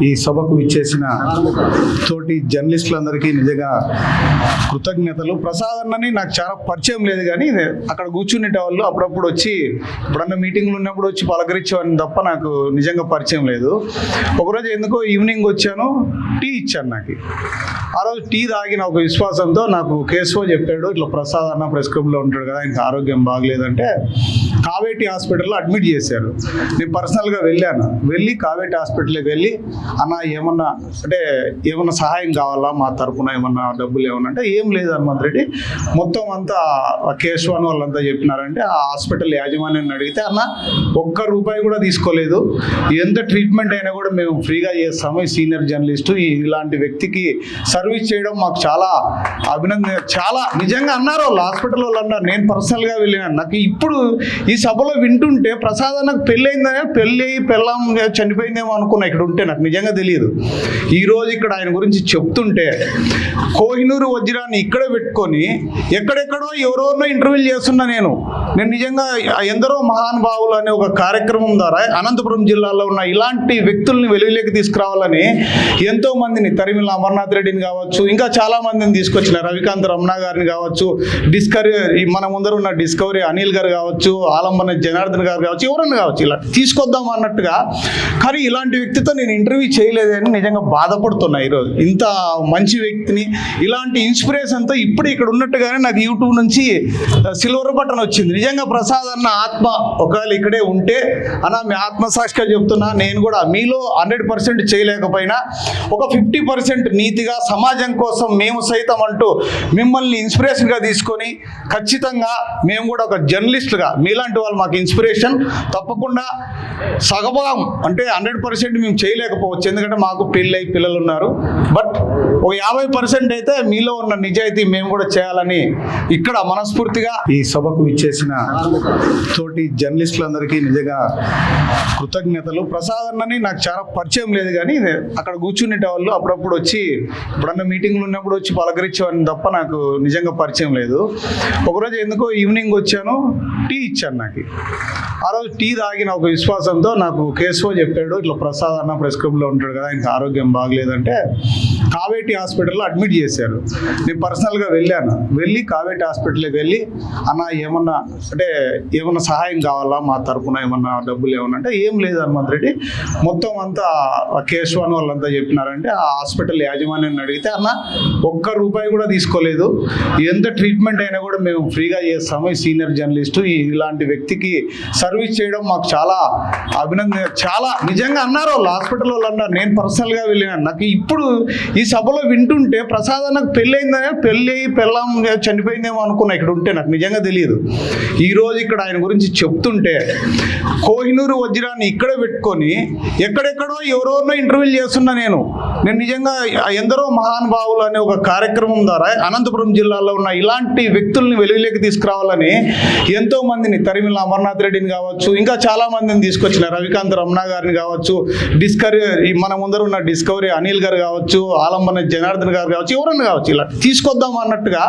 ఈ సభకు విచ్చేసిన తోటి జర్నలిస్టులందరికీ నిజంగా కృతజ్ఞతలు. ప్రసాద్ అన్నని నాకు చాలా పరిచయం లేదు, కానీ అక్కడ కూర్చునేట వాళ్ళు అప్పుడప్పుడు వచ్చి ఎప్పుడన్నా మీటింగ్లు ఉన్నప్పుడు వచ్చి పలకరించేవాడిని తప్ప నాకు నిజంగా పరిచయం లేదు. ఒకరోజు ఎందుకో ఈవినింగ్ వచ్చాను, టీ ఇచ్చాను. నాకు ఆ రోజు టీ తాగిన ఒక విశ్వాసంతో నాకు కేశవ చెప్పాడు, ఇట్లా ప్రసాద్ అన్న ప్రెస్ క్లబ్లో ఉంటాడు కదా, ఇంకా ఆరోగ్యం బాగలేదంటే కావేటి హాస్పిటల్లో అడ్మిట్ చేశారు. నేను పర్సనల్గా వెళ్ళి కావేటి హాస్పిటల్కి వెళ్ళి, అన్న ఏమన్నా సహాయం కావాలా మా తరపున, ఏమన్నా డబ్బులు ఏమన్నా అంటే, ఏం లేదు హనుమంత్ రెడ్డి, మొత్తం అంతా కేశవన్ వాళ్ళంతా చెప్పినారంటే ఆ హాస్పిటల్ యాజమాన్యాన్ని అడిగితే, అన్న ఒక్క రూపాయి కూడా తీసుకోలేదు, ఎంత ట్రీట్మెంట్ అయినా కూడా మేము ఫ్రీగా చేస్తాము, ఈ సీనియర్ జర్నలిస్టు ఇలాంటి వ్యక్తికి సర్వీస్ చేయడం మాకు చాలా చాలా నిజంగా అన్నారు వాళ్ళు, హాస్పిటల్ వాళ్ళు అన్నారు. నేను పర్సనల్గా వెళ్ళినాను. నాకు ఇప్పుడు ఈ సభలో వింటుంటే ప్రసాద్ నాకు పెళ్ళి పెళ్ళం చనిపోయిందేమో అనుకున్నా ఇక్కడ ఉంటే, నాకు నిజంగా తెలియదు. ఈరోజు ఇక్కడ ఆయన గురించి చెప్తుంటే కోహినూరు వజ్రాన్ని ఇక్కడ పెట్టుకొని ఎక్కడెక్కడో ఎవరెవరినో ఇంటర్వ్యూలు చేస్తున్నా నేను నిజంగా ఎందరో మహానుభావులు అనే ఒక కార్యక్రమం ద్వారా అనంతపురం జిల్లాలో ఉన్న ఇలాంటి వ్యక్తుల్ని వెలుగులోకి తీసుకురావాలని ఎంతో మందిని, తరిమిల అమర్నాథ్ రెడ్డిని కావచ్చు, ఇంకా చాలా మందిని తీసుకొచ్చిన, రవికాంత్ రమణ గారిని కావచ్చు, మన ముందర ఉన్న డిస్కవరీ అనిల్ గారు కావచ్చు, ఆలంబన జనార్దన్ గారు కావచ్చు, ఎవరన్నా కావచ్చు, ఇలా తీసుకొద్దాం అన్నట్టుగా. కానీ ఇలాంటి వ్యక్తితో నేను ఇంటర్వ్యూ చేయలేదని నిజంగా బాధపడుతున్నా. ఈరోజు ఇంత మంచి వ్యక్తిని, ఇలాంటి ఇన్స్పిరేషన్తో ఇప్పుడు ఇక్కడ ఉన్నట్టుగానే నాకు యూట్యూబ్ నుంచి సిల్వర్ బటన్ వచ్చింది. నిజంగా ప్రసాద్ అన్న ఆత్మ ఒకవేళ ఇక్కడే ఉంటే, అన్న మీ ఆత్మసాక్షిగా చెప్తున్నా, నేను కూడా మీలో 100% చేయలేకపోయినా ఒక 50% నీతిగా సమాజం కోసం మేము సైతం అంటూ మిమ్మల్ని ఇన్స్పిరేషన్గా తీసుకొని, ఖచ్చితంగా మేము కూడా ఒక జర్నలిస్టుగా మీలాంటి వాళ్ళు మాకు ఇన్స్పిరేషన్. తప్పకుండా సగభాగం అంటే 100% మేము చేయలేకపోవచ్చు, ఎందుకంటే మాకు పిల్లలు ఉన్నారు. బట్ ఒక 50% అయితే మీలో ఉన్న నిజాయితీ మేము కూడా చేయాలని ఇక్కడ మనస్ఫూర్తిగా ఈ సభకు విచ్చేసిన తోటి జర్నలిస్టులందరికీ నిజంగా కృతజ్ఞతలు. ప్రసాద్ అన్నని నాకు చాలా పరిచయం లేదు, కానీ అక్కడ కూర్చునేట వాళ్ళు అప్పుడప్పుడు వచ్చి ఎప్పుడన్నా మీటింగ్లు ఉన్నప్పుడు వచ్చి పలకరించేవాడిని తప్ప నాకు నిజంగా పరిచయం లేదు. ఒకరోజు ఎందుకో ఈవినింగ్ వచ్చాను, టీ ఇచ్చాను. నాకు ఆ రోజు టీ తాగిన ఒక విశ్వాసంతో నాకు కేశవ చెప్పాడు, ఇట్లా ప్రసాద్ అన్న ప్రెస్ క్లబ్లో ఉంటాడు కదా, ఇంకా ఆరోగ్యం బాగలేదంటే కావేటి హాస్పిటల్లో అడ్మిట్ చేశారు. నేను పర్సనల్గా వెళ్ళి కావేటి హాస్పిటల్కి వెళ్ళి, అన్న ఏమన్నా సహాయం కావాలా మా తరపున, ఏమన్నా డబ్బులు ఏమన్నా అంటే, ఏం లేదు హనుమంత్ రెడ్డి, మొత్తం అంతా కేశవన్ వాళ్ళంతా చెప్పినారంటే ఆ హాస్పిటల్ యాజమాన్యాన్ని అడిగితే, అన్న ఒక్క రూపాయి కూడా తీసుకోలేదు, ఎంత ట్రీట్మెంట్ అయినా కూడా మేము ఫ్రీగా చేస్తాము, ఈ సీనియర్ జర్నలిస్టు ఇలాంటి వ్యక్తికి సర్వీస్ చేయడం మాకు చాలా చాలా నిజంగా అన్నారు వాళ్ళు, హాస్పిటల్ వాళ్ళు అన్నారు. నేను పర్సనల్గా వెళ్ళినాను. నాకు ఇప్పుడు ఈ సభలో వింటుంటే ప్రసాద్ నాకు పెళ్ళి పెళ్ళం చనిపోయిందేమో అనుకున్నా ఇక్కడ ఉంటే, నాకు నిజంగా తెలియదు. ఈరోజు ఇక్కడ ఆయన గురించి చెప్తుంటే కోహినూరు వజ్రాన్ని ఇక్కడ పెట్టుకొని ఎక్కడెక్కడో ఎవరెవరినో ఇంటర్వ్యూలు చేస్తున్నా నేను నిజంగా ఎందరో మహానుభావులు అనే ఒక కార్యక్రమం ద్వారా అనంతపురం జిల్లాలో ఉన్న ఇలాంటి వ్యక్తుల్ని వెలుగులోకి తీసుకురావాలని ఎంతో మందిని, తరిమిల అమర్నాథ్ రెడ్డిని కావచ్చు, ఇంకా చాలా మందిని తీసుకొచ్చిన, రవికాంత్ రమణ గారిని కావచ్చు, మన ముందర ఉన్న డిస్కవరీ అనిల్ గారు కావచ్చు, ఆలంబన జనార్దన్ గారు కావచ్చు, ఎవరన్నా కావచ్చు, ఇలా తీసుకొద్దాం అన్నట్టుగా.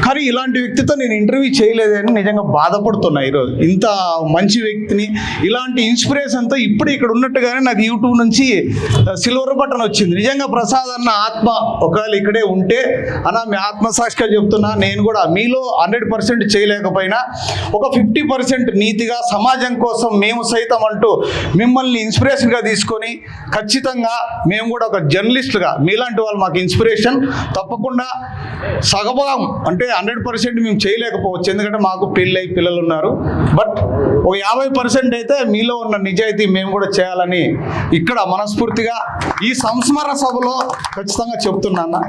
కానీ ఇలాంటి వ్యక్తితో నేను ఇంటర్వ్యూ చేయలేదని నిజంగా బాధపడుతున్నా. ఈరోజు ఇంత మంచి వ్యక్తిని, ఇలాంటి ఇన్స్పిరేషన్తో ఇప్పుడు ఇక్కడ ఉన్నట్టుగానే నాకు యూట్యూబ్ నుంచి సిల్వర్ బటన్ వచ్చింది. నిజంగా ప్రసాద్ అన్న ఆత్మ ఒకవేళ ఇక్కడే ఉంటే, అన్న మీ ఆత్మసాక్షిగా చెప్తున్నా, నేను కూడా మీలో 100% చేయలేకపోయినా ఒక 50% నీతిగా సమాజం కోసం మేము సైతం అంటూ మిమ్మల్ని ఇన్స్పిరేషన్గా తీసుకొని, ఖచ్చితంగా మేము కూడా ఒక జర్నలిస్టుగా మీలాంటి వాళ్ళు మాకు ఇన్స్పిరేషన్. తప్పకుండా సగభాగం అంటే 100% మేము చేయలేకపోవచ్చు, ఎందుకంటే మాకు పిల్లలు ఉన్నారు. బట్ ఒక 50% అయితే మీలో ఉన్న నిజాయితీ మేము కూడా చేయాలని ఇక్కడ మనస్ఫూర్తిగా ఈ సంస్మరణ సభలో ఖచ్చితంగా చెప్తున్నాను.